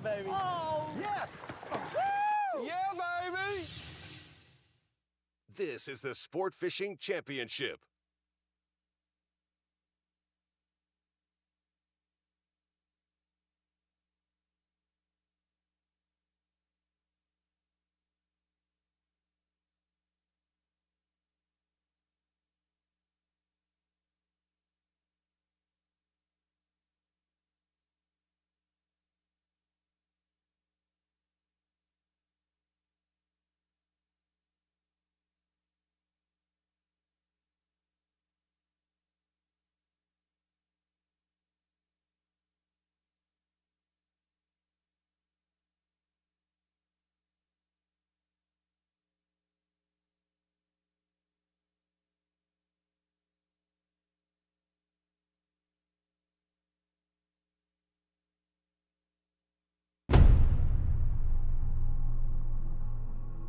baby. Oh. Yes. Woo! Yeah, baby. This is the Sport Fishing Championship.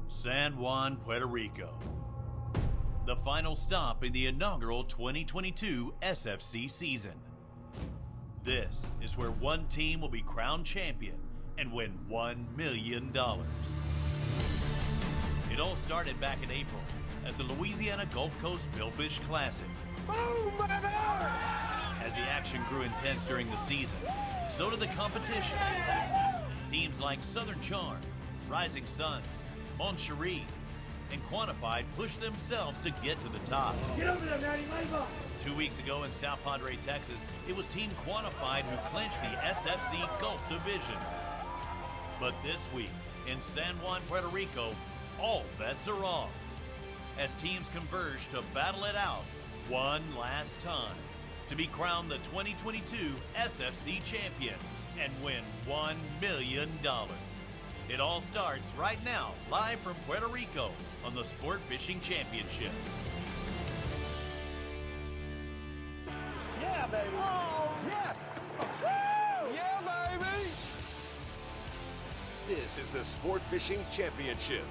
San Juan, Puerto Rico. The final stop in the inaugural 2022 SFC season. This is where one team will be crowned champion and win $1 million. It all started back in April at the Louisiana Gulf Coast Billfish Classic. Boom, baby! As the action grew intense during the season, so did the competition. Teams like Southern Charm, Rising Suns, Monterey, and Quantified pushed themselves to get to the top. Get over there, Maddie. 2 weeks ago in South Padre, Texas, it was Team Quantified who clinched the SFC Gulf Division. But this week, in San Juan, Puerto Rico, all bets are off as teams converge to battle it out one last time to be crowned the 2022 SFC champion and win $1 million. It all starts right now, live from Puerto Rico on the Sport Fishing Championship. Yeah, baby. Oh. Yes. Woo! Yeah, baby. This is the Sport Fishing Championship.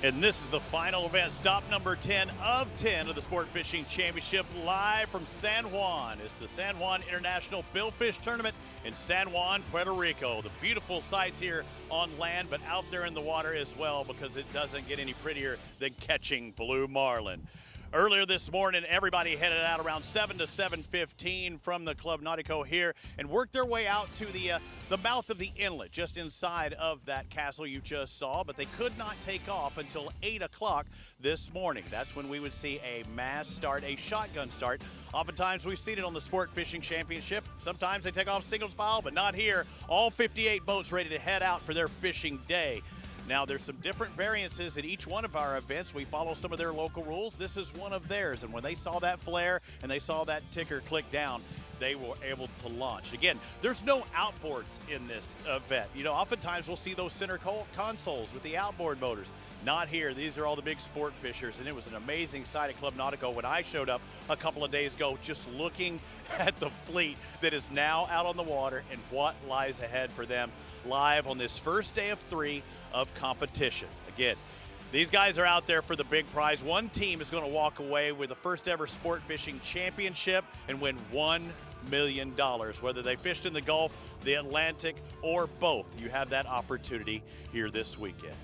And this is the final event, stop number 10 of 10 of the Sport Fishing Championship, live from San Juan. It's the San Juan International Billfish Tournament in San Juan, Puerto Rico. The beautiful sights here on land, but out there in the water as well, because it doesn't get any prettier than catching blue marlin. Earlier this morning, everybody headed out around 7 to 7:15 from the Club Nautico here and worked their way out to the mouth of the inlet, just inside of that castle you just saw, but they could not take off until 8 o'clock this morning. That's when we would see a mass start, a shotgun start. Oftentimes we've seen it on the Sport Fishing Championship. Sometimes they take off single file, but not here. All 58 boats ready to head out for their fishing day. Now, there's some different variances at each one of our events. We follow some of their local rules. This is one of theirs. And when they saw that flare and they saw that ticker click down, they were able to launch. Again, there's no outboards in this event. You know, oftentimes we'll see those center consoles with the outboard motors. Not here. These are all the big sport fishers, and it was an amazing sight at Club Nautico when I showed up a couple of days ago, just looking at the fleet that is now out on the water and what lies ahead for them live on this first day of 3 of competition. Again, these guys are out there for the big prize. One team is going to walk away with the first ever Sport Fishing Championship and win $1 million, whether they fished in the Gulf, the Atlantic, or both. You have that opportunity here this weekend.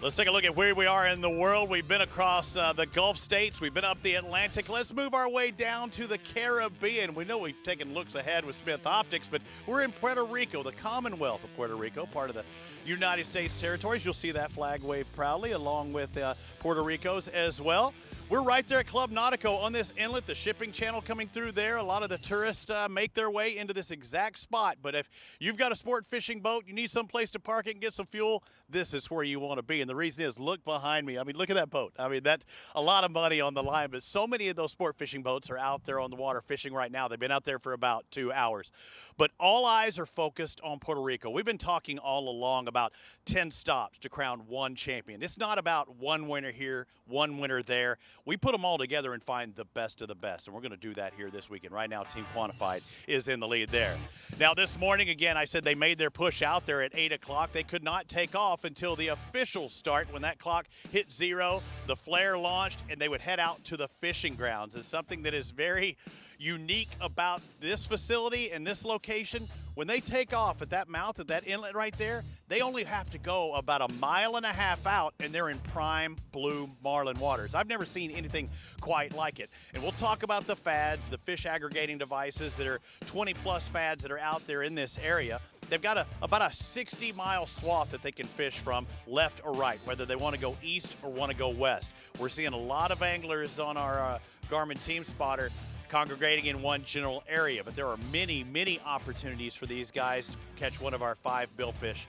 Let's take a look at where we are in the world. We've been across the Gulf states. We've been up the Atlantic. Let's move our way down to the Caribbean. We know we've taken looks ahead with Smith Optics, but we're in Puerto Rico, the Commonwealth of Puerto Rico, part of the United States territories. You'll see that flag wave proudly along with Puerto Rico's as well. We're right there at Club Nautico on this inlet, the shipping channel coming through there. A lot of the tourists make their way into this exact spot. But if you've got a sport fishing boat, you need some place to park it and get some fuel, this is where you want to be. And the reason is, look behind me. I mean, look at that boat. I mean, that's a lot of money on the line. But so many of those sport fishing boats are out there on the water fishing right now. They've been out there for about 2 hours. But all eyes are focused on Puerto Rico. We've been talking all along about 10 stops to crown one champion. It's not about one winner here, one winner there. We put them all together and find the best of the best, and we're going to do that here this weekend. Right now, Team Quantified is in the lead there. Now, this morning, again, I said they made their push out there at 8 o'clock. They could not take off until the official start start. When that clock hit 0, the flare launched, and they would head out to the fishing grounds. It's something that is very unique about this facility and this location. When they take off at that mouth, at that inlet right there, they only have to go about 1.5 miles out, and they're in prime blue marlin waters. I've never seen anything quite like it. And we'll talk about the fads, the fish aggregating devices that are 20-plus fads that are out there in this area. They've got about a 60-mile swath that they can fish from left or right, whether they want to go east or want to go west. We're seeing a lot of anglers on our Garmin Team Spotter congregating in one general area, but there are many, many opportunities for these guys to catch one of our 5 billfish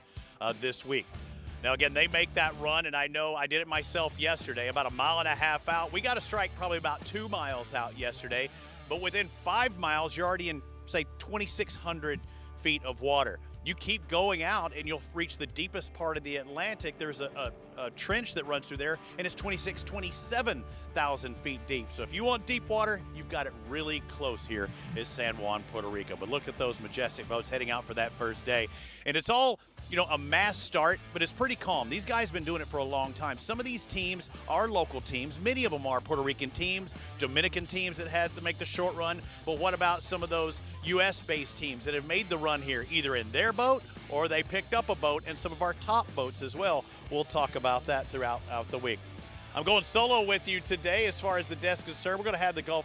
this week. Now, again, they make that run, and I know I did it myself yesterday, about 1.5 miles out. We got a strike probably about 2 miles out yesterday, but within 5 miles, you're already in, say, 2,600 feet of water. You keep going out and you'll reach the deepest part of the Atlantic. There's a trench that runs through there, and it's 27,000 feet deep. So if you want deep water, you've got it really close here is San Juan, Puerto Rico. But look at those majestic boats heading out for that first day. And it's all, you know, a mass start, but it's pretty calm. These guys have been doing it for a long time. Some of these teams are local teams. Many of them are Puerto Rican teams, Dominican teams that had to make the short run. But what about some of those U.S.-based teams that have made the run here, either in their boat or they picked up a boat, and some of our top boats as well? We'll talk about that throughout the week. I'm going solo with you today as far as the desk is concerned. We're going to have the Gale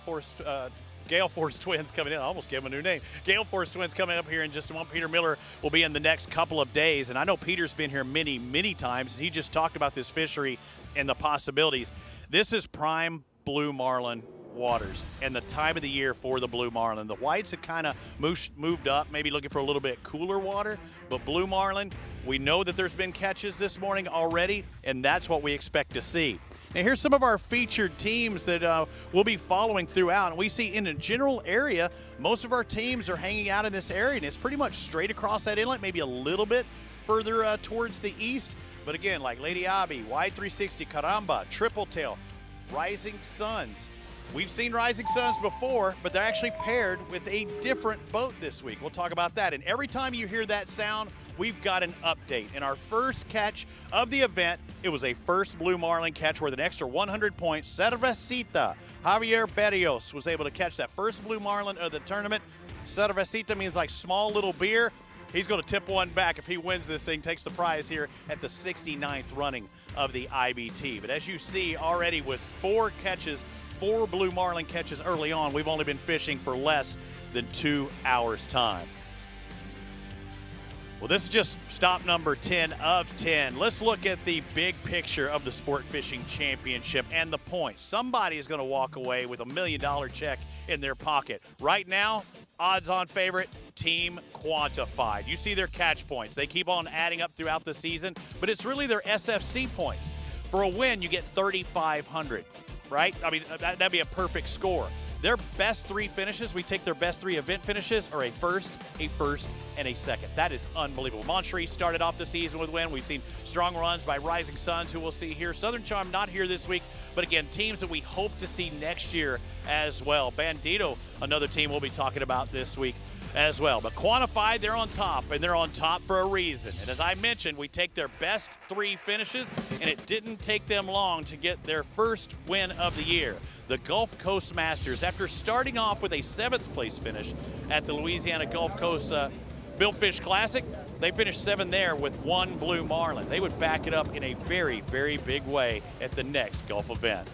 Force twins coming in. I almost gave them a new name. Gale Force twins coming up here in just a moment. Peter Miller will be in the next couple of days, and I know Peter's been here many, many times. He just talked about this fishery and the possibilities. This is prime blue marlin waters and the time of the year for the blue marlin. The whites have kind of moved up, maybe looking for a little bit cooler water, but blue marlin, we know that there's been catches this morning already, and that's what we expect to see. Now, here's some of our featured teams that we'll be following throughout. And we see in a general area, most of our teams are hanging out in this area, and it's pretty much straight across that inlet, maybe a little bit further towards the east. But again, like Lady Abby, Y360, Caramba, Triple Tail, Rising Suns. We've seen Rising Suns before, but they're actually paired with a different boat this week. We'll talk about that. And every time you hear that sound, we've got an update. In our first catch of the event, it was a first blue marlin catch worth an extra 100 points. Cervecita, Javier Berrios was able to catch that first blue marlin of the tournament. Cervecita means like small little beer. He's going to tip one back if he wins this thing, takes the prize here at the 69th running of the IBT. But as you see already with 4 blue marlin catches early on, we've only been fishing for less than 2 hours time. Well, this is just stop number 10 of 10. Let's look at the big picture of the Sport Fishing Championship and the points. Somebody is going to walk away with $1 million check in their pocket. Right now, odds-on favorite, Team Quantified. You see their catch points. They keep on adding up throughout the season, but it's really their SFC points. For a win, you get 3,500, right? I mean, that'd be a perfect score. Their best 3 finishes, we take their best 3 event finishes, are a first, and a second. That is unbelievable. Monterey started off the season with a win. We've seen strong runs by Rising Suns, who we'll see here. Southern Charm not here this week, but again, teams that we hope to see next year as well. Bandito, another team we'll be talking about this week as well. But Quantified, they're on top, and they're on top for a reason. And as I mentioned, we take their best 3 finishes, and it didn't take them long to get their first win of the year. The Gulf Coast Masters, after starting off with a 7th place finish at the Louisiana Gulf Coast Billfish Classic, they finished 7th there with 1 blue marlin. They would back it up in a very, very big way at the next Gulf event.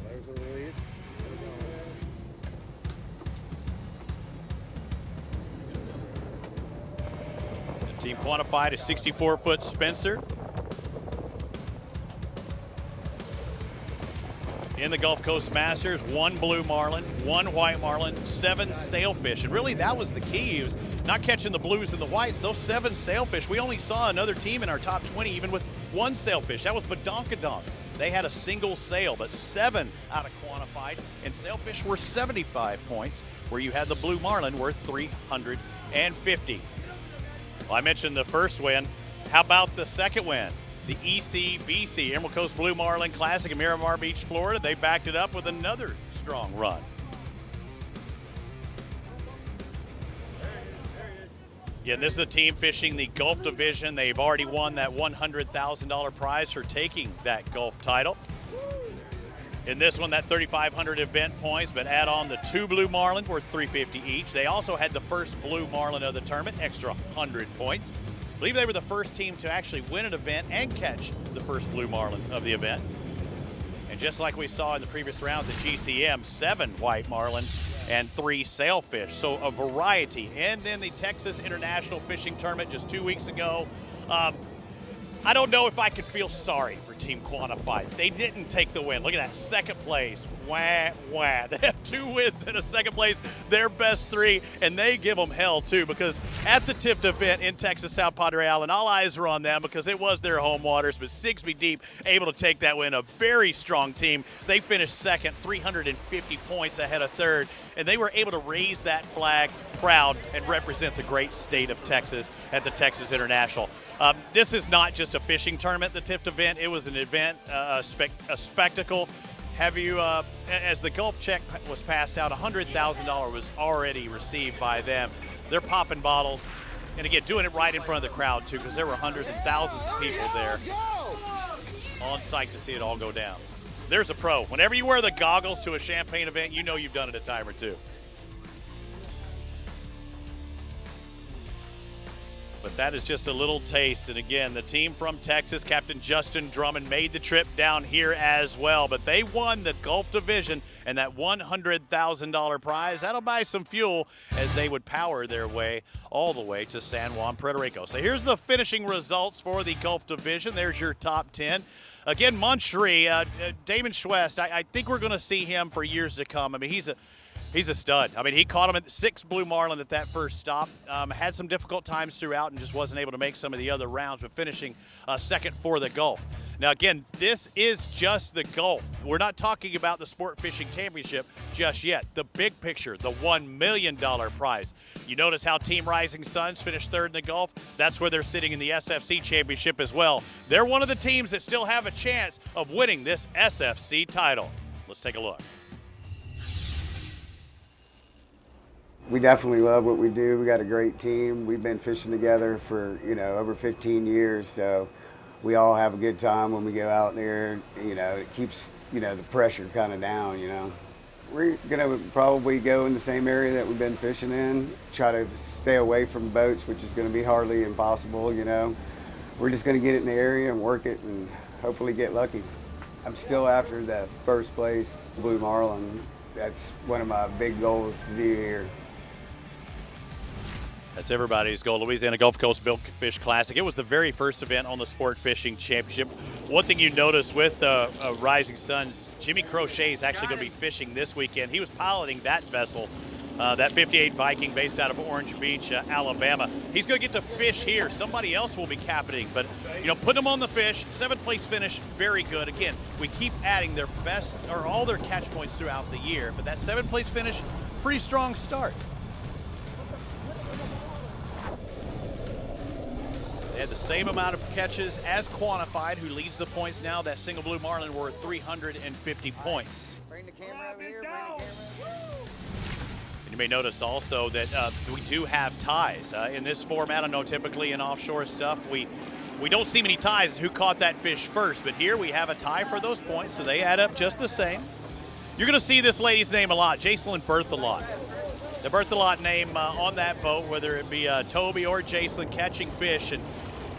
There's the release. Team Quantified a 64-foot Spencer. In the Gulf Coast Masters, 1 blue marlin, 1 white marlin, 7 sailfish. And really that was the key. It was not catching the blues and the whites. Those 7 sailfish, we only saw another team in our top 20 even with 1 sailfish. That was Badonkadonk. They had a single sail, but 7 out of Quantified. And sailfish were 75 points, where you had the blue marlin worth 350. Well, I mentioned the first win. How about the second win? The ECBC, Emerald Coast Blue Marlin Classic in Miramar Beach, Florida. They backed it up with another strong run. Yeah, this is a team fishing the Gulf Division. They've already won that $100,000 prize for taking that Gulf title. In this one, that 3,500 event points, but add on the 2 blue marlin worth $350 each. They also had the first blue marlin of the tournament, extra 100 points. I believe they were the first team to actually win an event and catch the first blue marlin of the event. And just like we saw in the previous round, the GCM, 7 white marlin and 3 sailfish. So a variety. And then the Texas International Fishing Tournament just 2 weeks ago. I don't know if I could feel sorry for Team Quantified. They didn't take the win. Look at that, second place. Wah, wah. They have 2 wins and a second place, their best 3, and they give them hell too, because at the TIFT event in Texas, South Padre Island, all eyes were on them because it was their home waters, but Sigsbee Deep able to take that win. A very strong team. They finished second, 350 points ahead of third, and they were able to raise that flag proud and represent the great state of Texas at the Texas International. This is not just a fishing tournament, the TIFT event. It was an event, a spectacle. Have you, as the Gulf check was passed out, $100,000 was already received by them. They're popping bottles, and again, doing it right in front of the crowd too, because there were hundreds and thousands of people there on site to see it all go down. There's a pro. Whenever you wear the goggles to a champagne event, you know you've done it a time or two. But that is just a little taste. And again, the team from Texas, Captain Justin Drummond, made the trip down here as well. But they won the Gulf Division and that $100,000 prize. That'll buy some fuel as they would power their way all the way to San Juan, Puerto Rico. So here's the finishing results for the Gulf Division. There's your top 10. Again, Monterey, Damon Schwest, I think we're going to see him for years to come. I mean, he's a stud. I mean, he caught him at 6 blue marlin at that first stop. Had some difficult times throughout and just wasn't able to make some of the other rounds, but finishing second for the Gulf. Now, again, this is just the Gulf. We're not talking about the Sport Fishing Championship just yet. The big picture, the $1 million prize. You notice how Team Rising Suns finished third in the Gulf? That's where they're sitting in the SFC Championship as well. They're one of the teams that still have a chance of winning this SFC title. Let's take a look. We definitely love what we do. We got a great team. We've been fishing together for, over 15 years, so we all have a good time when we go out there. It keeps, the pressure kind of down, We're going to probably go in the same area that we've been fishing in, try to stay away from boats, which is going to be hardly impossible, We're just going to get it in the area and work it and hopefully get lucky. I'm still after the first place blue marlin. That's one of my big goals to do here. That's everybody's goal. Louisiana Gulf Coast Billfish Classic. It was the very first event on the Sport Fishing Championship. One thing you notice with Rising Suns, Jimmy Crochet is actually going to be fishing this weekend. He was piloting that vessel, that 58 Viking based out of Orange Beach, Alabama. He's going to get to fish here. Somebody else will be captaining, but put them on the fish. 7th place finish, very good. Again, we keep adding their best or all their catch points throughout the year, but that 7th place finish, pretty strong start. They had the same amount of catches as Quantified, who leads the points now. That single blue marlin worth 350 points. Bring the camera over here. And you may notice also that we do have ties. In this format, I know typically in offshore stuff, we don't see many ties who caught that fish first, but here we have a tie for those points, so they add up just the same. You're going to see this lady's name a lot, Jacelyn Berthelot. The Berthelot name on that boat, whether it be Toby or Jacelyn catching fish, and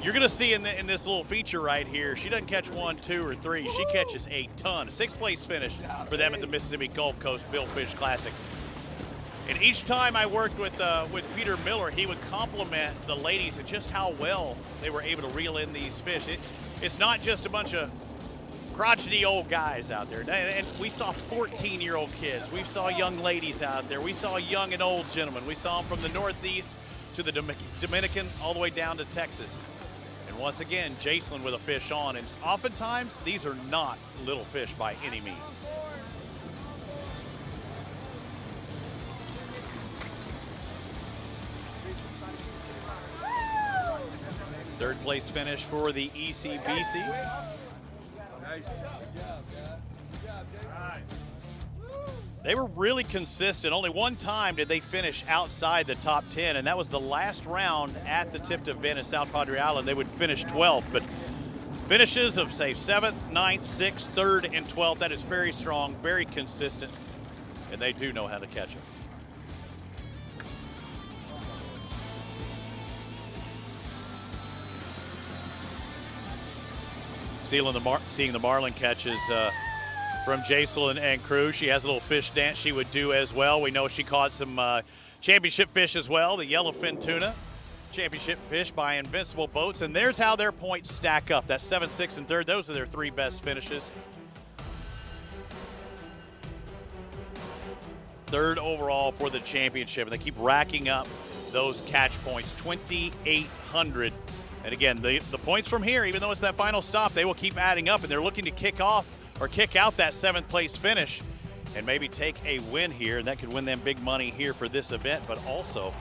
you're going to see in this little feature right here, she doesn't catch 1, 2, or 3. She catches a ton. A 6th place finish for them at the Mississippi Gulf Coast Billfish Classic. And each time I worked with Peter Miller, he would compliment the ladies and just how well they were able to reel in these fish. It's not just a bunch of crotchety old guys out there. And we saw 14-year-old kids. We saw young ladies out there. We saw young and old gentlemen. We saw them from the Northeast to the Dominican all the way down to Texas. And once again, Jacelyn with a fish on. And oftentimes, these are not little fish by any means. Third place finish for the ECBC. They were really consistent. Only one time did they finish outside the top 10, and that was the last round at the Tipped event in South Padre Island. They would finish 12th, but finishes of, say, 7th, 9th, 6th, 3rd, and 12th, that is very strong, very consistent, and they do know how to catch it. Seeing the marlin catches from Jacelyn and crew. She has a little fish dance she would do as well. We know she caught some championship fish as well, the yellowfin tuna. Championship fish by Invincible Boats, and there's how their points stack up. That's 7th, 6th, and 3rd. Those are their 3 best finishes. 3rd overall for the championship, and they keep racking up those catch points, 2,800. And again, the points from here, even though it's that final stop, they will keep adding up, and they're looking to kick off or kick out that 7th place finish and maybe take a win here, and that could win them big money here for this event, but also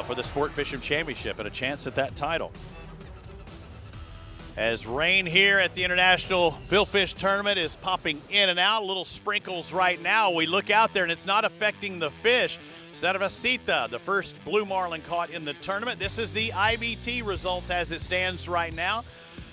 for the Sport Fishing Championship and a chance at that title. As rain here at the International Billfish Tournament is popping in and out, little sprinkles right now. We look out there and it's not affecting the fish. Cervecita, the first blue marlin caught in the tournament. This is the IBT results as it stands right now.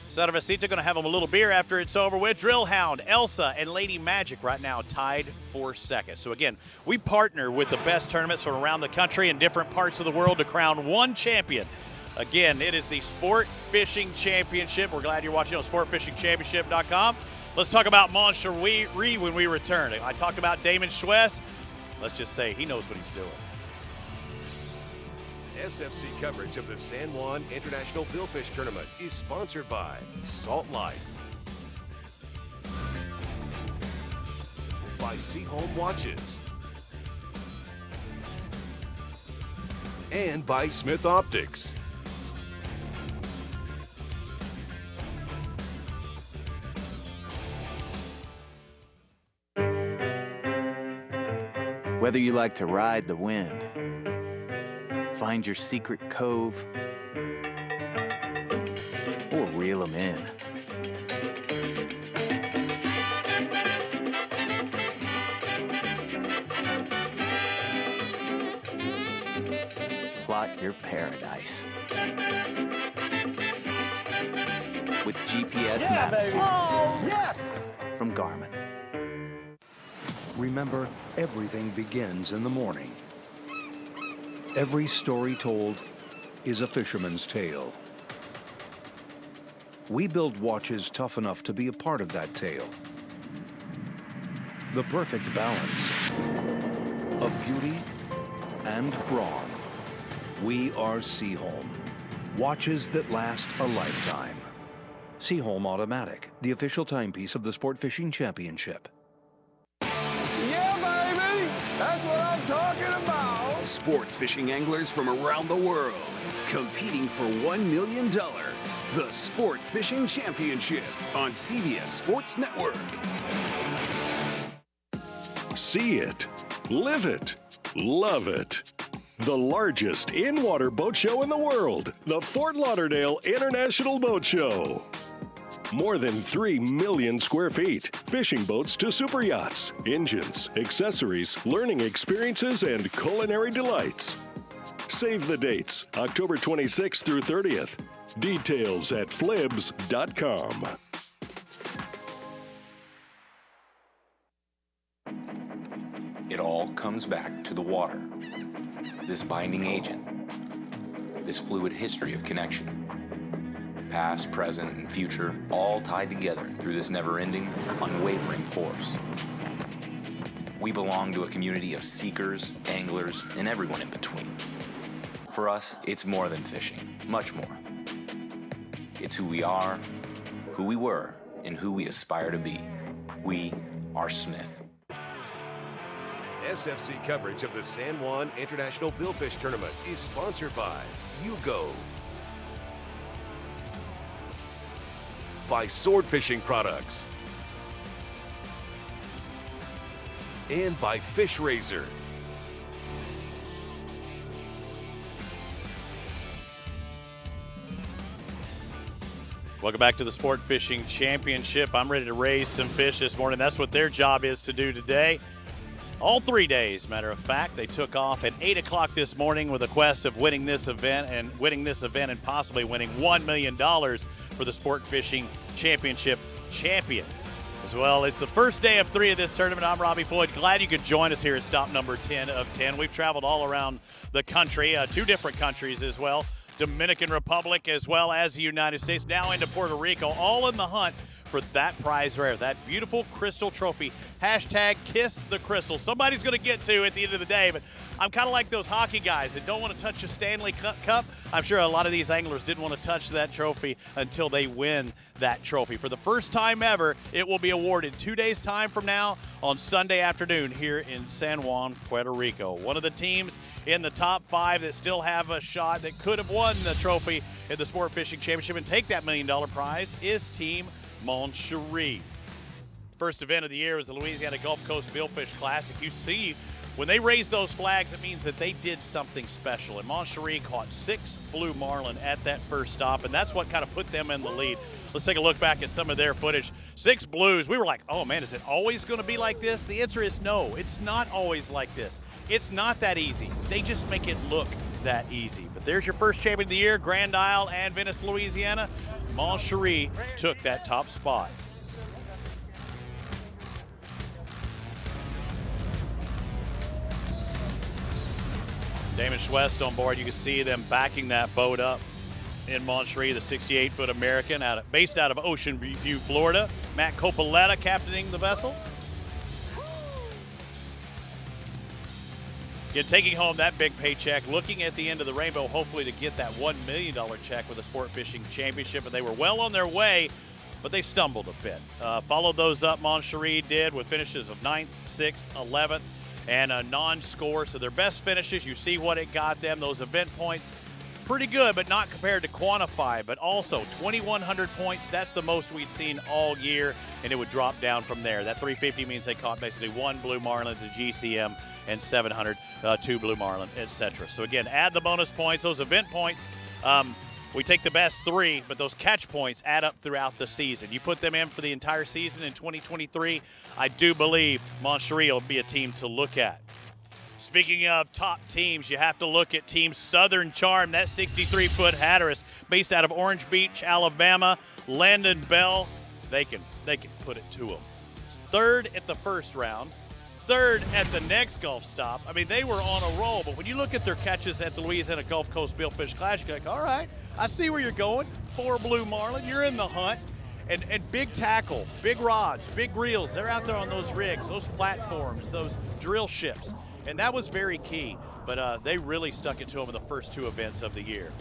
Cervecita going to have them a little beer after it's over with. Drillhound, Elsa, and Lady Magic right now tied for 2nd. So again, we partner with the best tournaments from around the country and different parts of the world to crown one champion. Again, it is the Sport Fishing Championship. We're glad you're watching on sportfishingchampionship.com. Let's talk about Monterey when we return. I talked about Damon Schwest. Let's just say he knows what he's doing. SFC coverage of the San Juan International Billfish Tournament is sponsored by Salt Life, by Seahome Watches, and by Smith Optics. Whether you like to ride the wind, find your secret cove, or reel them in. Plot your paradise with GPS Map Series Yes! from Garmin. Remember, everything begins in the morning. Every story told is a fisherman's tale. We build watches tough enough to be a part of that tale. The perfect balance of beauty and brawn. We are Seahome. Watches that last a lifetime. Seahome Automatic, the official timepiece of the Sport Fishing Championship. Yeah, baby! That's what I'm talking about! Sport fishing anglers from around the world competing for $1 million. The Sport Fishing Championship on CBS Sports Network. See it, live it, love it. The largest in-water boat show in the world, the Fort Lauderdale International Boat Show. More than 3 million square feet, fishing boats to super yachts, engines, accessories, learning experiences, and culinary delights. Save the dates, October 26th through 30th. Details at flibs.com. It all comes back to the water. This binding agent. This fluid history of connection. Past, present, and future, all tied together through this never-ending, unwavering force. We belong to a community of seekers, anglers, and everyone in between. For us, it's more than fishing, much more. It's who we are, who we were, and who we aspire to be. We are Smith. SFC coverage of the San Juan International Billfish Tournament is sponsored by Yugo, by Sword Fishing Products, and by Fish Razor. Welcome back to the Sport Fishing Championship. I'm ready to raise some fish this morning. That's what their job is to do today. All 3 days, matter of fact. They took off at 8 o'clock this morning with a quest of winning this event and possibly winning $1 million for the Sport Fishing Championship champion. As well, it's the first day of 3 of this tournament. I'm Robbie Floyd. Glad you could join us here at stop number 10 of 10. We've traveled all around the country, 2 different countries as well. Dominican Republic as well as the United States, now into Puerto Rico, all in the hunt for that prize rare, that beautiful crystal trophy. Hashtag kiss the crystal. Somebody's going to get to at the end of the day, but I'm kind of like those hockey guys that don't want to touch a Stanley Cup. I'm sure a lot of these anglers didn't want to touch that trophy until they win that trophy. For the first time ever, it will be awarded 2 days' time from now on Sunday afternoon here in San Juan, Puerto Rico. One of the teams in the top 5 that still have a shot that could have won the trophy in the Sport Fishing Championship and take that $1 million prize is Team Monterey. First event of the year was the Louisiana Gulf Coast Billfish Classic. You see, when they raise those flags, it means that they did something special. And Monterey caught 6 blue marlin at that first stop, and that's what kind of put them in the lead. Let's take a look back at some of their footage. 6 blues. We were like, oh man, is it always going to be like this? The answer is no, it's not always like this. It's not that easy. They just make it look that easy. But there's your first champion of the year, Grand Isle and Venice, Louisiana. Monterey took that top spot. Damon Schwest on board. You can see them backing that boat up in Monterey, the 68-foot American based out of Ocean View, Florida. Matt Copoletta captaining the vessel. Again, taking home that big paycheck, looking at the end of the rainbow, hopefully to get that $1 million check with the Sport Fishing Championship. And they were well on their way, but they stumbled a bit. Followed those up, Monterey did, with finishes of 9th, 6th, 11th, and a non-score. So their best finishes, you see what it got them. Those event points, pretty good, but not compared to quantify. But also 2,100 points, that's the most we'd seen all year, and it would drop down from there. That 350 means they caught basically 1 blue marlin at the GCM and 700, 2 blue marlin, etc. So again, add the bonus points, those event points. We take the best 3, but those catch points add up throughout the season. You put them in for the entire season in 2023, I do believe Monterey will be a team to look at. Speaking of top teams, you have to look at Team Southern Charm, that 63-foot Hatteras based out of Orange Beach, Alabama. Landon Bell, they can put it to them. 3rd at the first round, 3rd at the next Gulf stop. I mean, they were on a roll, but when you look at their catches at the Louisiana Gulf Coast Billfish Classic, you're like, all right, I see where you're going. 4 blue marlin, you're in the hunt. And big tackle, big rods, big reels, they're out there on those rigs, those platforms, those drill ships. And that was very key, but they really stuck it to them in the first 2 events of the year.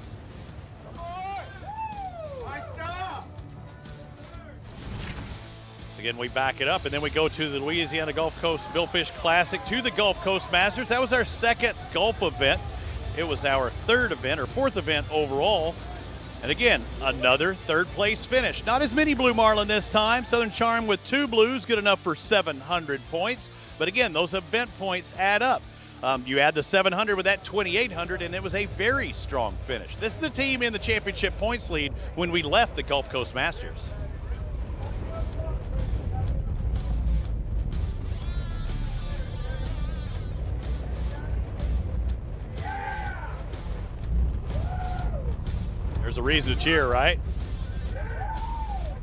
So again, we back it up, and then we go to the Louisiana Gulf Coast Billfish Classic, to the Gulf Coast Masters. That was our 2nd Gulf event. It was our 3rd event, or 4th event overall. And again, another 3rd place finish. Not as many blue marlin this time. Southern Charm with 2 blues, good enough for 700 points. But again, those event points add up. You add the 700 with that 2,800, and it was a very strong finish. This is the team in the championship points lead when we left the Gulf Coast Masters. There's a reason to cheer, right?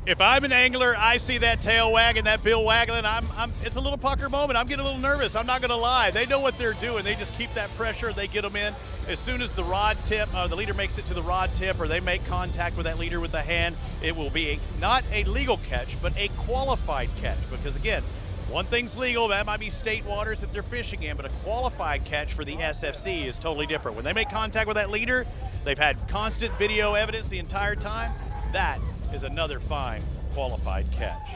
If I'm an angler, I see that tail wagging, that bill waggling, it's a little pucker moment. I'm getting a little nervous. I'm not going to lie. They know what they're doing. They just keep that pressure. They get them in. As soon as the rod tip, the leader makes it to the rod tip, or they make contact with that leader with the hand, it will be not a legal catch, but a qualified catch. Because again, one thing's legal, that might be state waters that they're fishing in, but a qualified catch for the SFC is totally different. When they make contact with that leader, they've had constant video evidence the entire time. That is another fine qualified catch.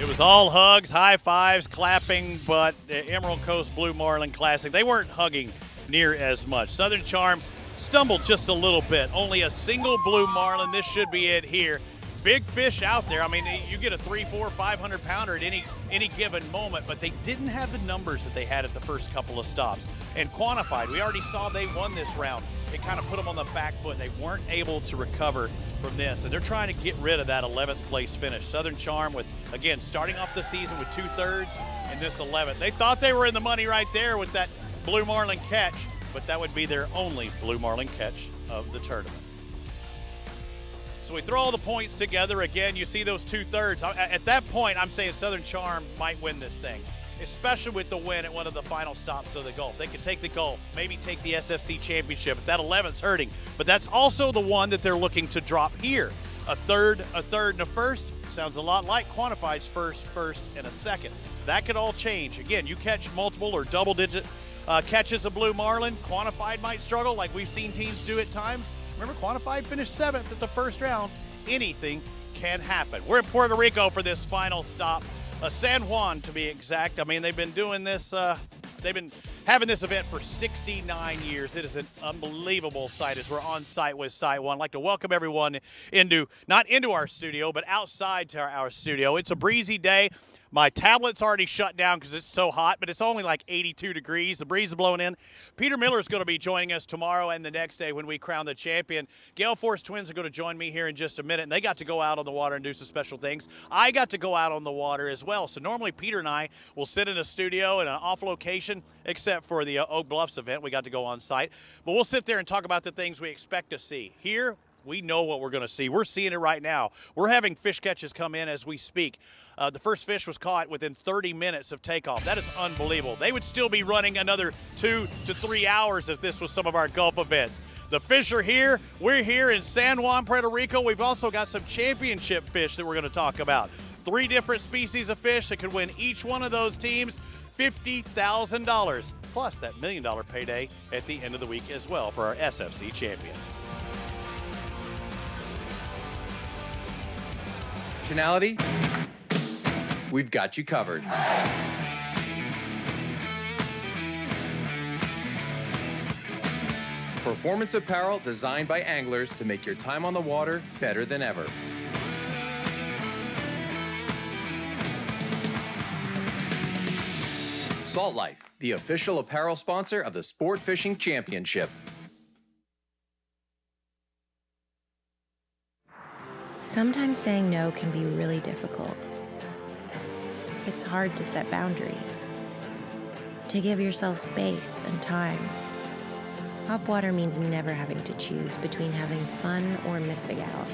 It was all hugs, high fives, clapping, but the Emerald Coast Blue Marlin Classic, they weren't hugging near as much. Southern Charm stumbled just a little bit. Only a single blue marlin. This should be it here. Big fish out there. I mean, you get a 3, 4, 500 pounder at any given moment, but they didn't have the numbers that they had at the first couple of stops. And quantified, we already saw they won this round. it kind of put them on the back foot. They weren't able to recover from this, and they're trying to get rid of that 11th place finish. Southern Charm with, again, starting off the season with 2/3 and this 11th. They thought they were in the money right there with that blue marlin catch, but that would be their only blue marlin catch of the tournament. So we throw all the points together. Again, you see those 2/3. At that point, I'm saying Southern Charm might win this thing, especially with the win at one of the final stops of the Gulf. They could take the Gulf, maybe take the SFC championship. That 11th's hurting, but that's also the one that they're looking to drop here. A third, and a first. Sounds a lot like Quantified's first, and a second. That could all change. Again, you catch multiple or double-digit catches of blue marlin. Quantified might struggle like we've seen teams do at times. Remember, Quantified finished 7th at the first round. Anything can happen. We're in Puerto Rico for this final stop. San Juan, to be exact. I mean, they've been doing this, they've been having this event for 69 years. It is an unbelievable sight as we're on site with Site One. I'd like to welcome everyone not into our studio, but outside to our studio. It's a breezy day. My tablet's already shut down because it's so hot, but it's only like 82 degrees. The breeze is blowing in. Peter Miller is going to be joining us tomorrow and the next day when we crown the champion. Gale Force twins are going to join me here in just a minute, and they got to go out on the water and do some special things. I got to go out on the water as well. So normally Peter and I will sit in a studio in an off location, except for the Oak Bluffs event. We got to go on site. But we'll sit there and talk about the things we expect to see. Here, we know what we're going to see. We're seeing it right now. We're having fish catches come in as we speak. The first fish was caught within 30 minutes of takeoff. That is unbelievable. They would still be running another 2 to 3 hours if this was some of our Gulf events. The fish are here. We're here in San Juan, Puerto Rico. We've also got some championship fish that we're going to talk about. 3 different species of fish that could win each one of those teams $50,000, plus that $1 million payday at the end of the week as well for our SFC champion. Functionality, we've got you covered. Performance apparel designed by anglers to make your time on the water better than ever. Salt Life, the official apparel sponsor of the Sport Fishing Championship. Sometimes saying no can be really difficult. It's hard to set boundaries, to give yourself space and time. Hop water means never having to choose between having fun or missing out.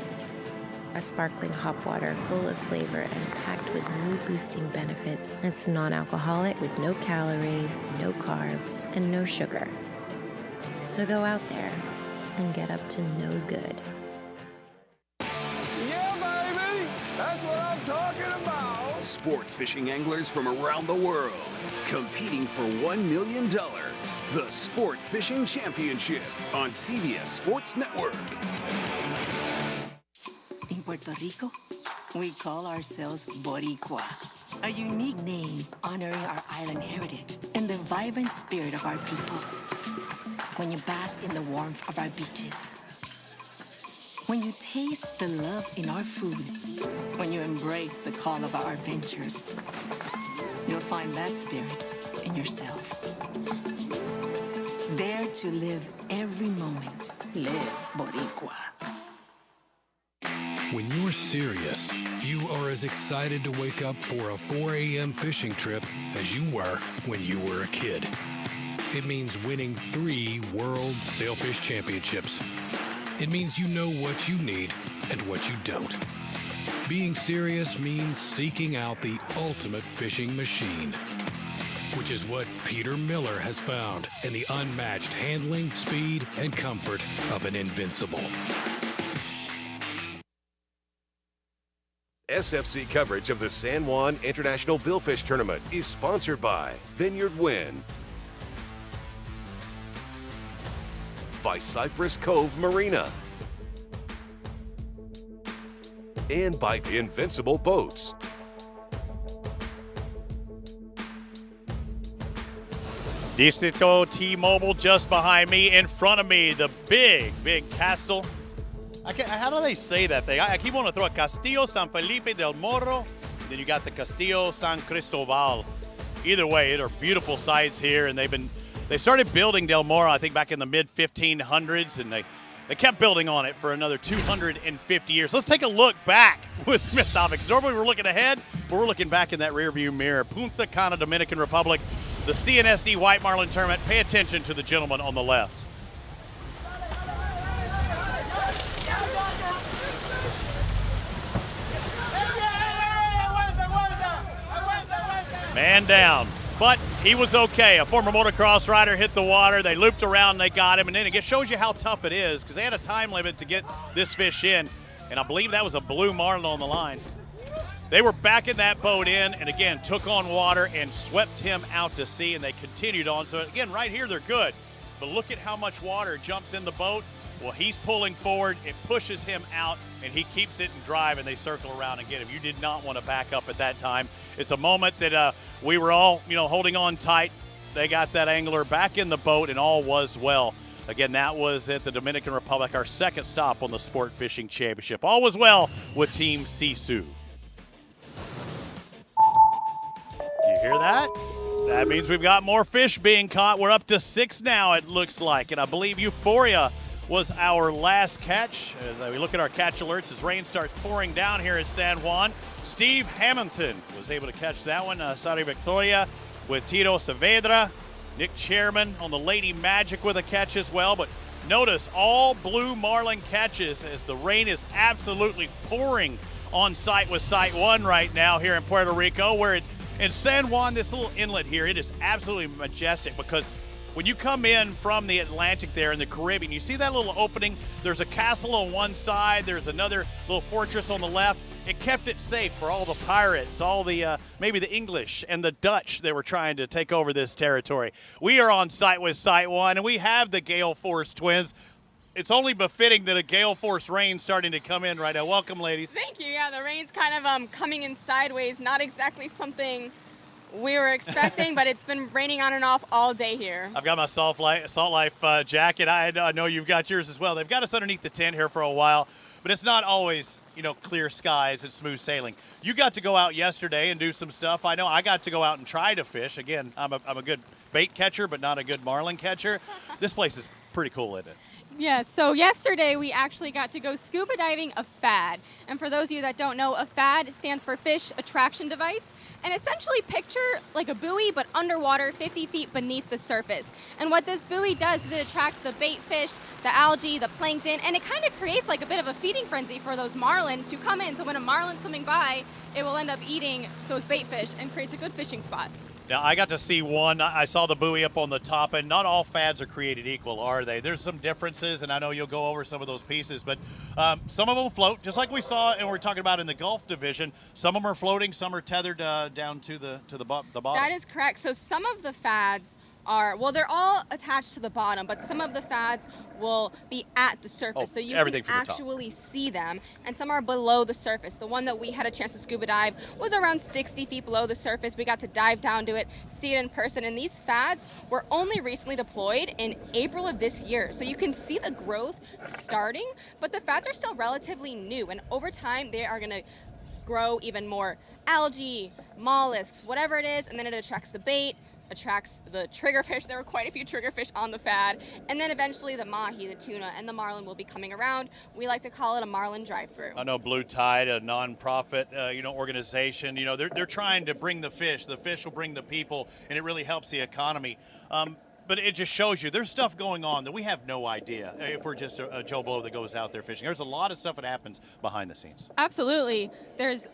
A sparkling hop water full of flavor and packed with mood-boosting benefits that's non-alcoholic with no calories, no carbs, and no sugar. So go out there and get up to no good. That's what I'm talking about. Sport fishing anglers from around the world competing for $1 million. The Sport Fishing Championship on CBS Sports Network. In Puerto Rico, we call ourselves Boricua, a unique name honoring our island heritage and the vibrant spirit of our people. When you bask in the warmth of our beaches, when you taste the love in our food, when you embrace the call of our adventures, you'll find that spirit in yourself. Dare to live every moment. Live Boricua. When you're serious, you are as excited to wake up for a 4 a.m. fishing trip as you were when you were a kid. It means winning 3 World Sailfish Championships. It means you know what you need and what you don't. Being serious means seeking out the ultimate fishing machine, which is what Peter Miller has found in the unmatched handling, speed, and comfort of an Invincible. SFC coverage of the San Juan International Billfish Tournament is sponsored by Vineyard Wind, by Cypress Cove Marina, and by Invincible Boats. Distrito T-Mobile just behind me, in front of me, the big Castle. How do they say that thing? I keep wanting to throw a Castillo San Felipe del Morro. Then you got the Castillo San Cristobal. Either way, they're beautiful sights here, and they've They started building Del Moro, I think, back in the mid-1500s, and they kept building on it for another 250 years. Let's take a look back with Smith Topics. Normally we're looking ahead, but we're looking back in that rearview mirror. Punta Cana, Dominican Republic, the CNSD White Marlin Tournament. Pay attention to the gentleman on the left. Man down. But he was okay. A former motocross rider hit the water. They looped around and they got him. And then it shows you how tough it is because they had a time limit to get this fish in. And I believe that was a blue marlin on the line. They were backing that boat in and, again, took on water and swept him out to sea, and they continued on. So, again, right here they're good. But look at how much water jumps in the boat. Well, he's pulling forward. It pushes him out, and he keeps it in drive, and they circle around and get him. You did not want to back up at that time. It's a moment that we were all, holding on tight. They got that angler back in the boat, and all was well. Again, that was at the Dominican Republic, our second stop on the Sport Fishing Championship. All was well with Team Sisu. You hear that? That means we've got more fish being caught. We're up to 6 now, it looks like, and I believe Euphoria was our last catch. As we look at our catch alerts as rain starts pouring down here at San Juan, Steve Hamilton was able to catch that one. Sari Victoria with Tito Saavedra. Nick Chairman on the Lady Magic with a catch as well. But notice all blue marlin catches as the rain is absolutely pouring on site with Site 1 right now here in Puerto Rico. In San Juan, this little inlet here, it is absolutely majestic because when you come in from the Atlantic there in the Caribbean, you see that little opening? There's a castle on one side. There's another little fortress on the left. It kept it safe for all the pirates, all the maybe the English and the Dutch that were trying to take over this territory. We are on site with Site 1, and we have the Gale Force twins. It's only befitting that a Gale Force rain starting to come in right now. Welcome, ladies. Thank you. Yeah, the rain's kind of coming in sideways. Not exactly something we were expecting, but it's been raining on and off all day here. I've got my Salt Life jacket. I know you've got yours as well. They've got us underneath the tent here for a while, but it's not always, clear skies and smooth sailing. You got to go out yesterday and do some stuff. I know I got to go out and try to fish. Again, I'm a good bait catcher, but not a good marlin catcher. This place is pretty cool, isn't it? Yeah, so yesterday we actually got to go scuba diving a FAD. And for those of you that don't know, a FAD stands for Fish Attraction Device. And essentially picture like a buoy, but underwater 50 feet beneath the surface. And what this buoy does is it attracts the bait fish, the algae, the plankton, and it kind of creates like a bit of a feeding frenzy for those marlin to come in. So when a marlin's swimming by, it will end up eating those bait fish and creates a good fishing spot. Now, I got to see one. I saw the buoy up on the top, and not all FADs are created equal, are they? There's some differences, and I know you'll go over some of those pieces, but some of them float, just like we saw and we're talking about in the Gulf Division. Some of them are floating, some are tethered down to the bottom. That is correct. So some of the FADs they're all attached to the bottom, but some of the FADs will be at the surface, so you can actually see them, and some are below the surface. The one that we had a chance to scuba dive was around 60 feet below the surface. We got to dive down to it, see it in person, and these FADs were only recently deployed in April of this year. So you can see the growth starting, but the FADs are still relatively new, and over time they are going to grow even more algae, mollusks, whatever it is, and then it attracts the bait, attracts the triggerfish. There were quite a few triggerfish on the FAD, and then eventually the mahi, the tuna, and the marlin will be coming around. We like to call it a marlin drive-through. I know Blue Tide, a non-profit organization, they're trying to bring the fish. The fish will bring the people, and it really helps the economy. But it just shows you there's stuff going on that we have no idea if we're just a Joe Blow that goes out there fishing. There's a lot of stuff that happens behind the scenes. Absolutely.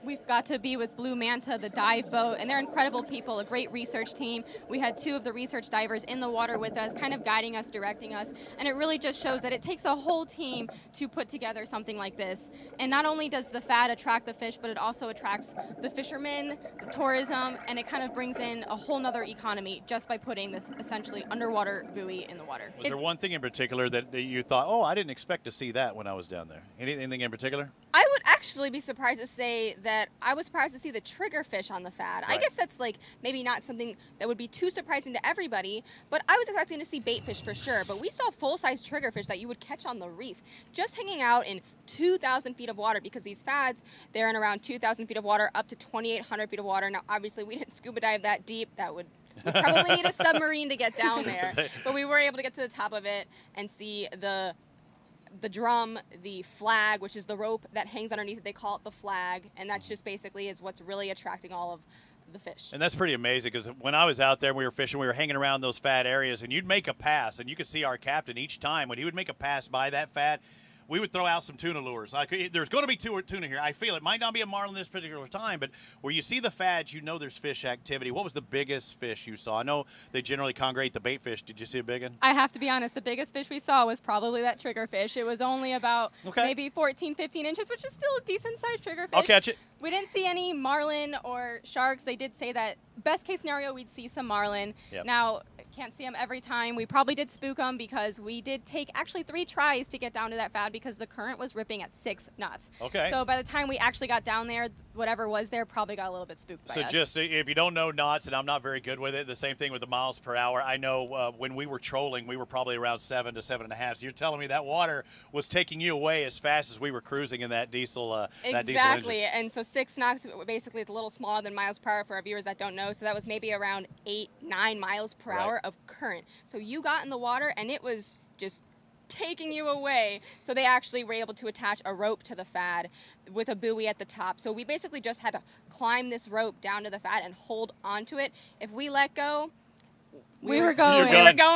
We've got to be with Blue Manta, the dive boat, and they're incredible people, a great research team. We had 2 of the research divers in the water with us, kind of guiding us, directing us, and it really just shows that it takes a whole team to put together something like this. And not only does the FAD attract the fish, but it also attracts the fishermen, the tourism, and it kind of brings in a whole nother economy just by putting this essentially underwater buoy in the water. Was there one thing in particular that you thought, I didn't expect to see that when I was down there? Anything in particular? I would actually be surprised to say that I was surprised to see the triggerfish on the FAD. Right. I guess that's maybe not something that would be too surprising to everybody, but I was expecting to see bait fish for sure. But we saw full-size triggerfish that you would catch on the reef, just hanging out in 2,000 feet of water, because these FADs, they're in around 2,000 feet of water up to 2,800 feet of water. Now, obviously, we didn't scuba dive that deep. That would You probably need a submarine to get down there. But we were able to get to the top of it and see the drum, the flag, which is the rope that hangs underneath it. They call it the flag, and that's just basically is what's really attracting all of the fish. And that's pretty amazing because when I was out there and we were fishing, we were hanging around those fad areas, and you'd make a pass, and you could see our captain each time when he would make a pass by that fad, we would throw out some tuna lures. There's going to be tuna here. I feel it might not be a marlin this particular time, but where you see the fads, you know there's fish activity. What was the biggest fish you saw? I know they generally congregate the bait fish. Did you see a big one? I have to be honest. The biggest fish we saw was probably that triggerfish. It was only about maybe 14, 15 inches, which is still a decent-sized triggerfish. I'll catch it. We didn't see any marlin or sharks. They did say that best case scenario, we'd see some marlin. Yep. Now, can't see them every time. We probably did spook them because we did take actually 3 tries to get down to that fad because the current was ripping at 6 knots. Okay. So by the time we actually got down there, whatever was there probably got a little bit spooked by us. So just if you don't know knots, and I'm not very good with it, the same thing with the miles per hour. I know when we were trolling, we were probably around 7 to 7.5. So you're telling me that water was taking you away as fast as we were cruising in that diesel Exactly. And so 6 knots, basically it's a little smaller than miles per hour for our viewers that don't know. So that was maybe around 8, 9 miles per hour of current. So you got in the water and it was just taking you away. So they actually were able to attach a rope to the fad with a buoy at the top. So we basically just had to climb this rope down to the fad and hold onto it. If we let go, we were going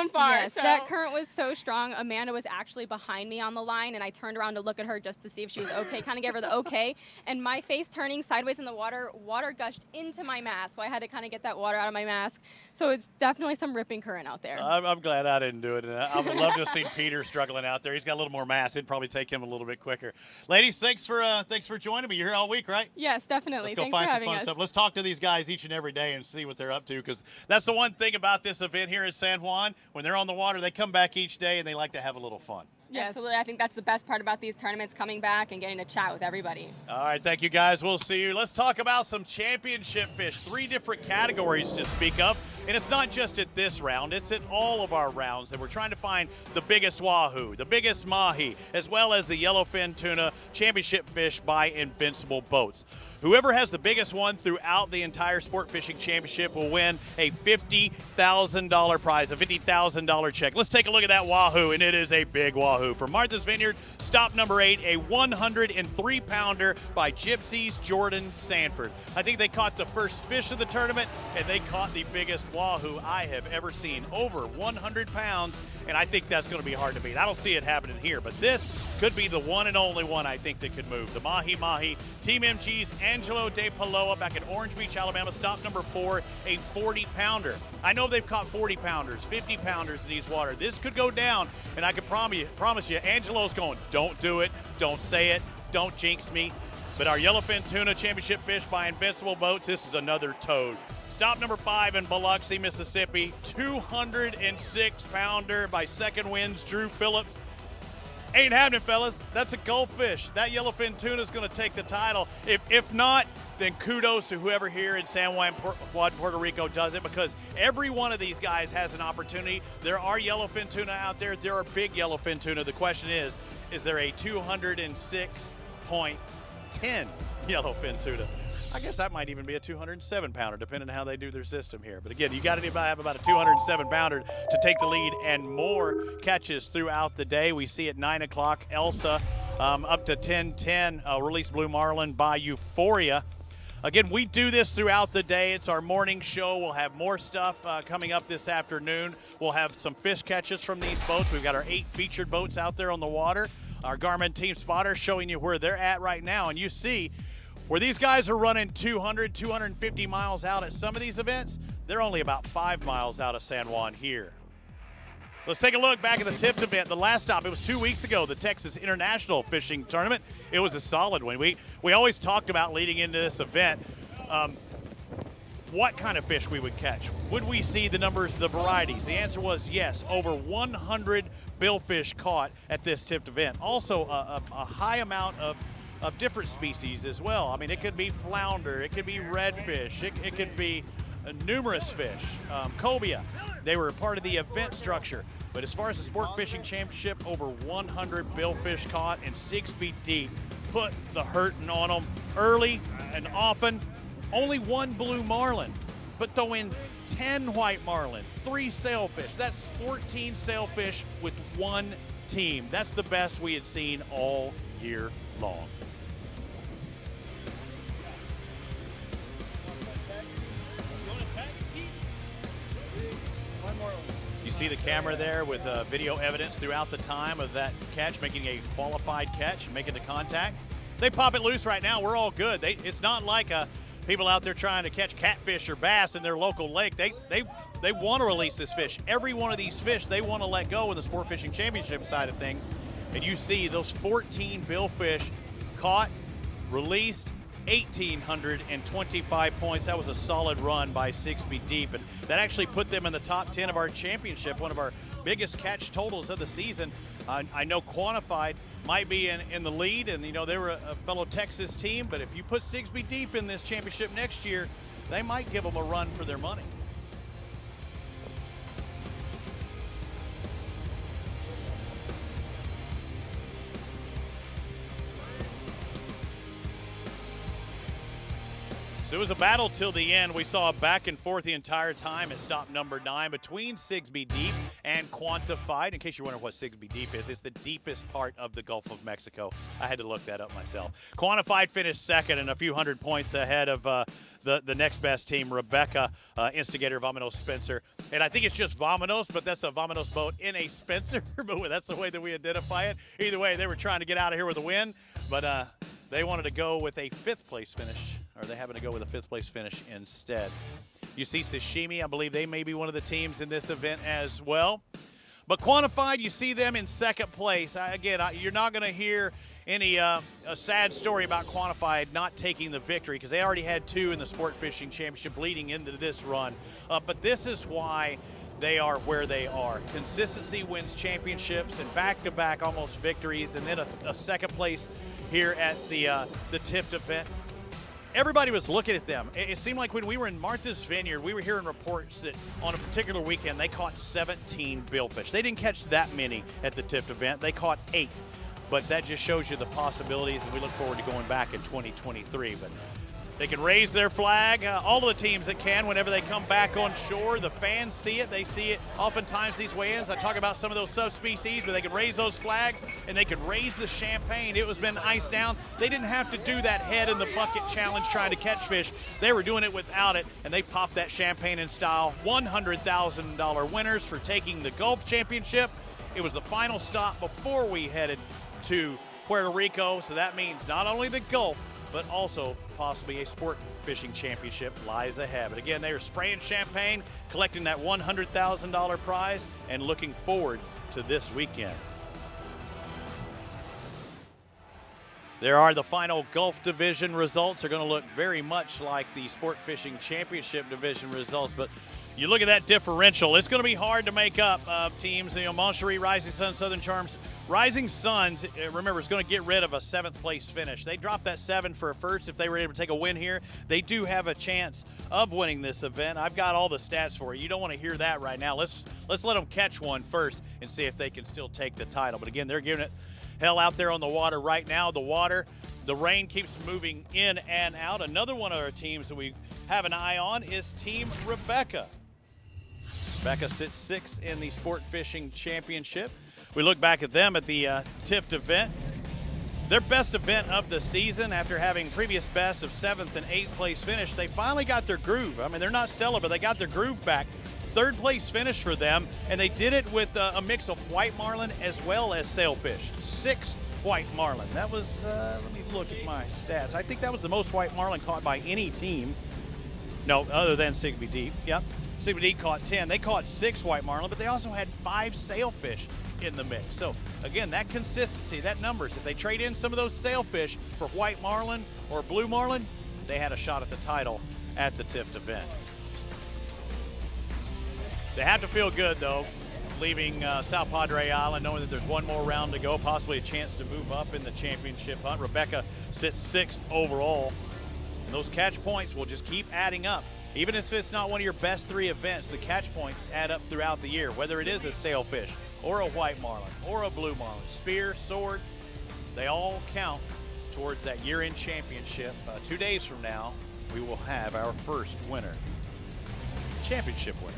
far. Yes, that current was so strong. Amanda was actually behind me on the line, and I turned around to look at her just to see if she was okay, kind of gave her the okay. And my face turning sideways in the water gushed into my mask, so I had to kind of get that water out of my mask. So it's definitely some ripping current out there. I'm glad I didn't do it. And I would love to have seen Peter struggling out there. He's got a little more mass. It'd probably take him a little bit quicker. Ladies, thanks for joining me. You're here all week, right? Yes, definitely. Let's go Thanks find for some having fun us. stuff. Let's talk to these guys each and every day and see what they're up to, because that's the one thing about this event here in San Juan. When they're on the water, they come back each day and they like to have a little fun. Yes. Absolutely. I think that's the best part about these tournaments, coming back and getting to chat with everybody. All right. Thank you, guys. We'll see you. Let's talk about some championship fish. 3 different categories to speak of. And it's not just at this round. It's at all of our rounds. And we're trying to find the biggest wahoo, the biggest mahi, as well as the yellowfin tuna championship fish by Invincible Boats. Whoever has the biggest one throughout the entire Sport Fishing Championship will win a $50,000 prize, a $50,000 check. Let's take a look at that wahoo, and it is a big wahoo. From Martha's Vineyard, stop number 8, a 103-pounder by Gypsy's Jordan Sanford. I think they caught the first fish of the tournament, and they caught the biggest wahoo I have ever seen, over 100 pounds, and I think that's going to be hard to beat. I don't see it happening here, but this could be the one and only one I think that could move. The Mahi Mahi, Team MG's Angelo De Paloa back in Orange Beach, Alabama, stop number 4, a 40-pounder. I know they've caught 40-pounders, 50-pounders in these waters. This could go down, and I can promise you, Angelo's going, don't do it, don't say it, don't jinx me. But our yellowfin tuna championship fish by Invincible Boats, this is another toad. Stop number 5 in Biloxi, Mississippi, 206-pounder by Second Wind's Drew Phillips. Ain't happening, fellas. That's a goldfish. That yellowfin tuna is going to take the title. If not, then kudos to whoever here in San Juan, Puerto Rico does it, because every one of these guys has an opportunity. There are yellowfin tuna out there. There are big yellowfin tuna. The question is there a 206.10 yellowfin tuna? I guess that might even be a 207-pounder, depending on how they do their system here. But again, you got to have about a 207-pounder to take the lead, and more catches throughout the day. We see at 9 o'clock, Elsa up to 10:10, release blue marlin by Euphoria. Again, we do this throughout the day. It's our morning show. We'll have more stuff coming up this afternoon. We'll have some fish catches from these boats. We've got our 8 featured boats out there on the water. Our Garmin Team Spotter showing you where they're at right now, and you see where these guys are running 200, 250 miles out at some of these events, they're only about 5 miles out of San Juan here. Let's take a look back at the tipped event. The last stop, it was 2 weeks ago, the Texas International Fishing Tournament. It was a solid one. We always talked about leading into this event what kind of fish we would catch. Would we see the numbers, the varieties? The answer was yes. Over 100 billfish caught at this tipped event. Also a high amount of different species as well. I mean, it could be flounder, it could be redfish, it could be numerous fish, cobia. They were a part of the event structure. But as far as the Sport Fishing Championship, over 100 billfish caught and 6 feet deep. Put the hurting on them early and often. Only 1 blue marlin. but throw in 10 white marlin, 3 sailfish. That's 14 sailfish with one team. That's the best we had seen all year long. You see the camera there with video evidence throughout the time of that catch, making a qualified catch, making the contact. They pop it loose right now. We're all good. It's not like people out there trying to catch catfish or bass in their local lake. They want to release this fish. Every one of these fish they want to let go in the Sport Fishing Championship side of things. And you see those 14 billfish caught, released, 1,825 points. That was a solid run by Sigsbee Deep, and that actually put them in the top 10 of our championship, one of our biggest catch totals of the season. I know Quantified might be in the lead, and you know they were a fellow Texas team, but if you put Sigsbee Deep in this championship next year, they might give them a run for their money. So it was a battle till the end. We saw a back and forth the entire time at stop number 9 between Sigsbee Deep and Quantified. In case you're wondering what Sigsbee Deep is, it's the deepest part of the Gulf of Mexico. I had to look that up myself. Quantified finished second and a few hundred points ahead of the next best team, Rebecca, instigator Vamanos Spencer. And I think it's just Vamanos, but that's a Vamanos boat in a Spencer, but that's the way that we identify it. Either way, they were trying to get out of here with a win, but they wanted to go with a 5th place finish, or they happened to go with a 5th place finish instead. You see Sashimi, I believe they may be one of the teams in this event as well. But Quantified, you see them in 2nd place. Again, you're not going to hear any a sad story about Quantified not taking the victory, because they already had 2 in the Sport Fishing Championship leading into this run. But this is why they are where they are. Consistency wins championships, and back-to-back almost victories, and then a 2nd place here at the TIFT event. Everybody was looking at them. It seemed like when we were in Martha's Vineyard, we were hearing reports that on a particular weekend they caught 17 billfish. They didn't catch that many at the TIFT event. They caught 8. But that just shows you the possibilities, and we look forward to going back in 2023. But they can raise their flag, all of the teams that can, whenever they come back on shore. The fans see it. They see it oftentimes these weigh-ins. I talk about some of those subspecies, but they can raise those flags, and they can raise the champagne. It was been iced down. They didn't have to do that head in the bucket challenge trying to catch fish. They were doing it without it, and they popped that champagne in style. $100,000 winners for taking the Gulf Championship. It was the final stop before we headed to Puerto Rico, so that means not only the Gulf, but also possibly a sport fishing championship lies ahead. But again, they are spraying champagne, collecting that $100,000 prize, and looking forward to this weekend. There are the final Gulf Division results. They're going to look very much like the Sport Fishing Championship Division results, but you look at that differential, it's going to be hard to make up teams. You know, Monterey, Rising Sun, Southern Charms. Rising Suns, remember, is going to get rid of a 7th place finish. They dropped that 7 for a first. If they were able to take a win here, they do have a chance of winning this event. I've got all the stats for you. You don't want to hear that right now. Let's let them catch one first and see if they can still take the title. But again, they're giving it hell out there on the water right now. The rain keeps moving in and out. Another one of our teams that we have an eye on is Team Rebecca. Rebecca sits 6th in the Sport Fishing Championship. We look back at them at the TIFT event. Their best event of the season, after having previous best of 7th and 8th place finish, they finally got their groove. I mean, they're not stellar, but they got their groove back. 3rd place finish for them, and they did it with a mix of white marlin as well as sailfish. 6 white marlin. That was, let me look at my stats. I think that was the most white marlin caught by any team. No, other than Sigsbee Deep. Yep. Sigsbee Deep caught 10. They caught 6 white marlin, but they also had 5 sailfish in the mix. So again, that consistency, that numbers, if they trade in some of those sailfish for white marlin or blue marlin, they had a shot at the title at the TIFT event. They have to feel good though, leaving South Padre Island, knowing that there's one more round to go, possibly a chance to move up in the championship hunt. Rebecca sits 6th overall. And those catch points will just keep adding up. Even if it's not one of your best 3 events, the catch points add up throughout the year, whether it is a sailfish or a white marlin or a blue marlin, spear, sword, they all count towards that year-end championship. 2 days from now, we will have our first winner. championship winner.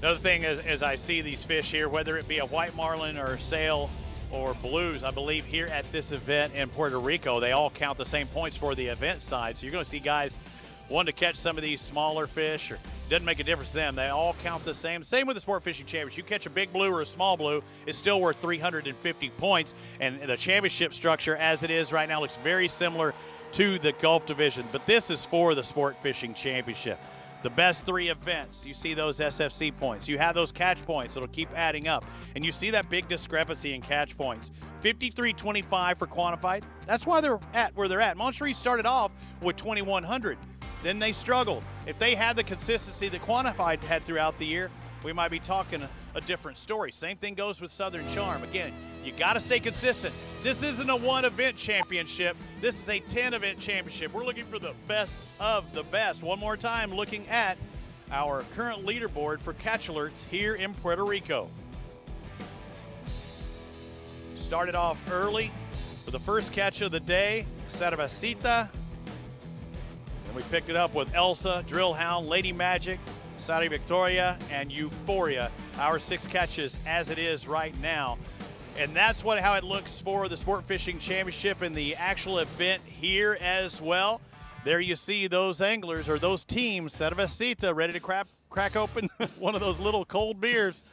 Another thing is, as I see these fish here, whether it be a white marlin or sail or blues, I believe here at this event in Puerto Rico, they all count the same points for the event side. So you're going to see guys want to catch some of these smaller fish, or doesn't make a difference to them. They all count the same. Same with the Sport Fishing Championship. You catch a big blue or a small blue, it's still worth 350 points. And the championship structure as it is right now looks very similar to the Gulf Division. But this is for the Sport Fishing Championship. The best 3 events, you see those SFC points. You have those catch points that'll keep adding up. And you see that big discrepancy in catch points. 53.25 for quantified. That's why they're at where they're at. Monterey started off with 2,100. Then they struggled. If they had the consistency that quantified had throughout the year, we might be talking a different story. Same thing goes with Southern Charm. Again, you got to stay consistent. This isn't a 1-event championship. This is a 10-event championship. We're looking for the best of the best. One more time, looking at our current leaderboard for catch alerts here in Puerto Rico. Started off early with the first catch of the day, Cervecita. Then we picked it up with Elsa, Drill Hound, Lady Magic, Sari Victoria, and Euphoria. Our 6 catches as it is right now. And that's how it looks for the Sport Fishing Championship and the actual event here as well. There you see those anglers, or those teams, Cervecita, ready to crack open one of those little cold beers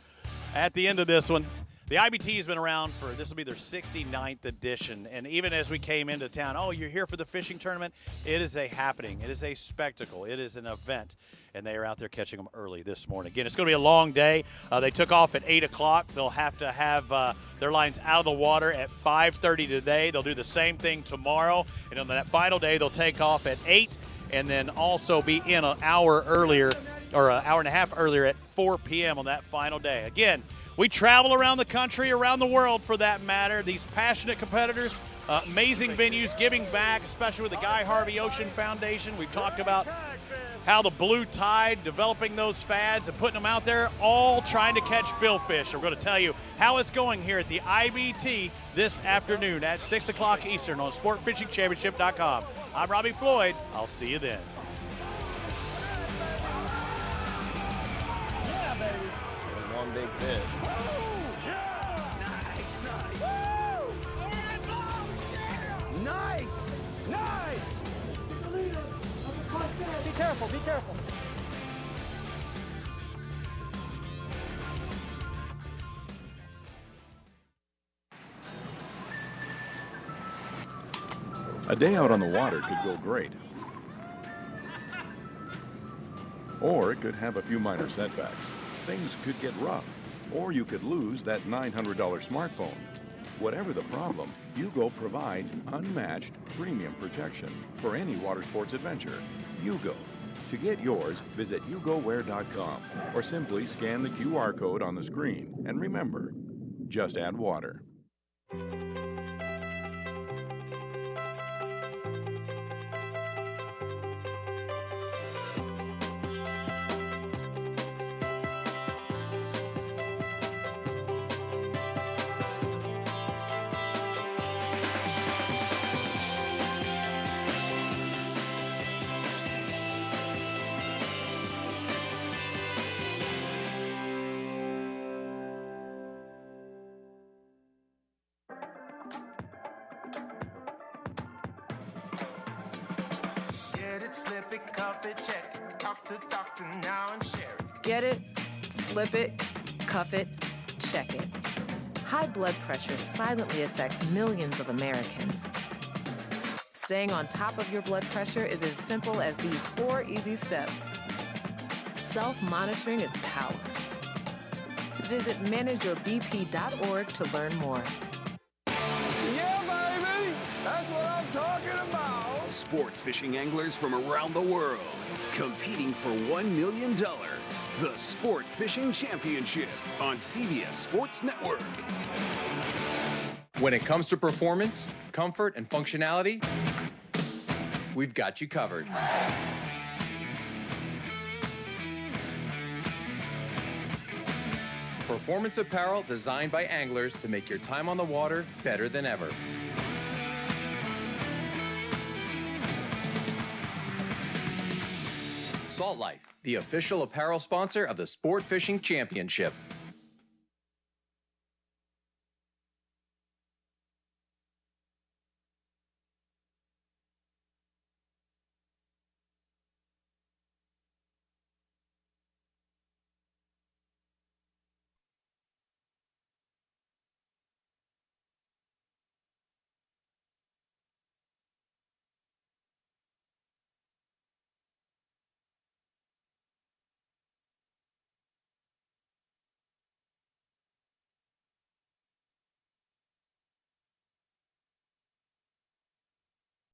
at the end of this one. The IBT has been around for, this will be their 69th edition. And even as we came into town, oh, you're here for the fishing tournament? It is a happening. It is a spectacle. It is an event. And they are out there catching them early this morning. Again, it's going to be a long day. They took off at 8 o'clock. They'll have to have their lines out of the water at 5:30 today. They'll do the same thing tomorrow. And on that final day, they'll take off at 8 and then also be in an hour earlier, or an hour and a half earlier at 4 p.m. on that final day. Again, we travel around the country, around the world for that matter. These passionate competitors, amazing venues, giving back, especially with the Guy Harvey Ocean Foundation. We've talked about how the Blue Tide, developing those fads and putting them out there, all trying to catch billfish. We're going to tell you how it's going here at the IBT this afternoon at 6 o'clock Eastern on SportFishingChampionship.com. I'm Robbie Floyd. I'll see you then. Yeah, baby. One big fish. Nice! Nice! Be careful, be careful. A day out on the water could go great. Or it could have a few minor setbacks. Things could get rough. Or you could lose that $900 smartphone. Whatever the problem, Yugo provides unmatched premium protection for any water sports adventure. Yugo. To get yours, visit YugoWear.com or simply scan the QR code on the screen. And remember, just add water. Slip it, cuff it, check it. Talk to doctor now and share it. Get it, slip it, cuff it, check it. High blood pressure silently affects millions of Americans. Staying on top of your blood pressure is as simple as these 4 easy steps. Self-monitoring is power. Visit manageyourbp.org to learn more. Yeah, baby! That's what I'm talking about! Sport fishing anglers from around the world, competing for $1 million. The Sport Fishing Championship on CBS Sports Network. When it comes to performance, comfort, and functionality, we've got you covered. Performance apparel designed by anglers to make your time on the water better than ever. Salt Life, the official apparel sponsor of the Sport Fishing Championship.